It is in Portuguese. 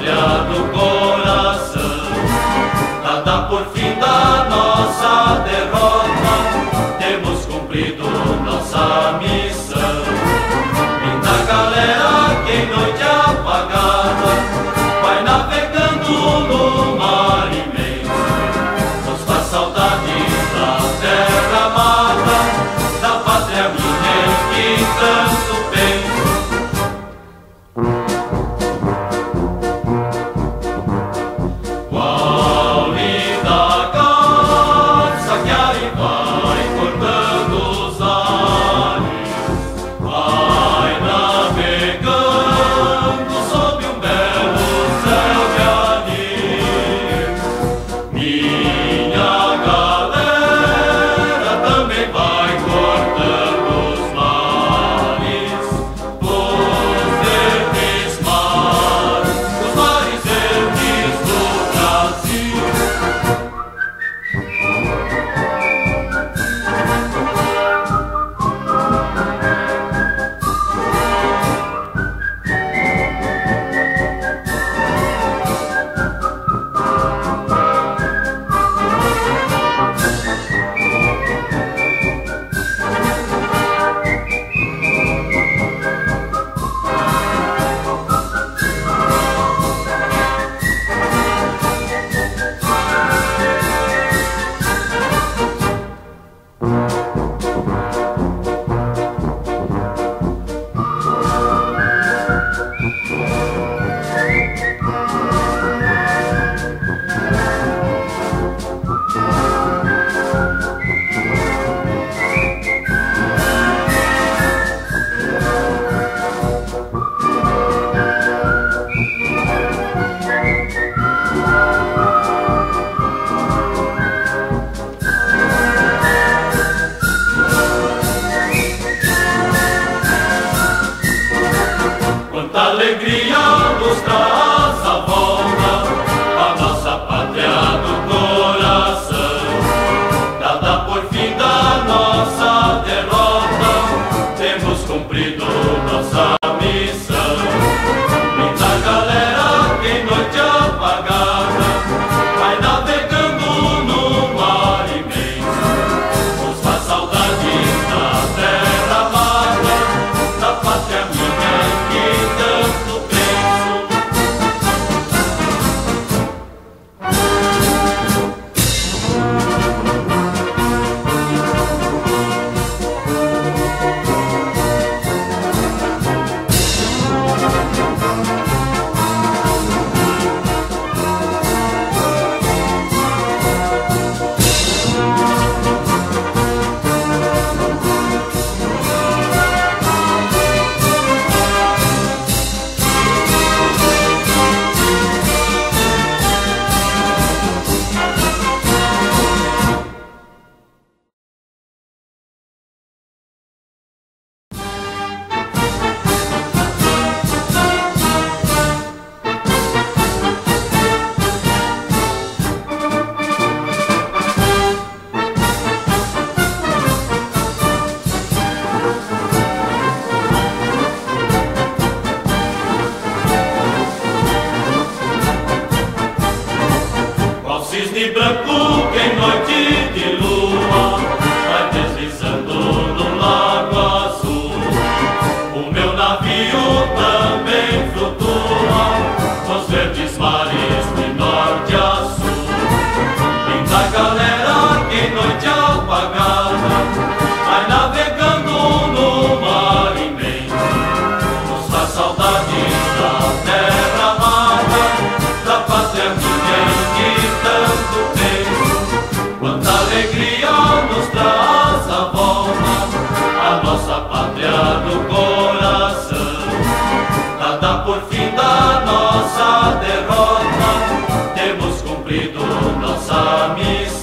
pátria do coração. Nada por fim da nossa derrota, temos cumprido nossa missão. Linda galera que em noite apagada vai navegando no mar imenso, nos faz saudade da terra amada, da pátria minha em que tanto penso. Qual linda garça que aí vai cortando os ares, vai navegando sob um belo céu de anil. Minha galera também vai cortando os mares, os verdes mares, os mares verdes do Brasil. Quanta alegria nos traz a volta a nossa pátria do coração. Dada por fim da nossa derrota, temos cumprido nossa missão. Linda galera que em noite apagada vai navegando no mar imenso, nos faz saudade da terra amada, da pátria minha em que tanto penso. Cisne branco que em noite de lua vai deslizando no lago azul. O meu navio também flutua nos verdes mares de norte a sul. Linda galera que em noite apagada vai navegando no mar imenso, nos faz saudades da terra amada, da pátria minha em que tanto penso. Quanta alegria nos traz a volta a nossa pátria do coração. Nada por fim da nossa derrota, temos cumprido nossa missão.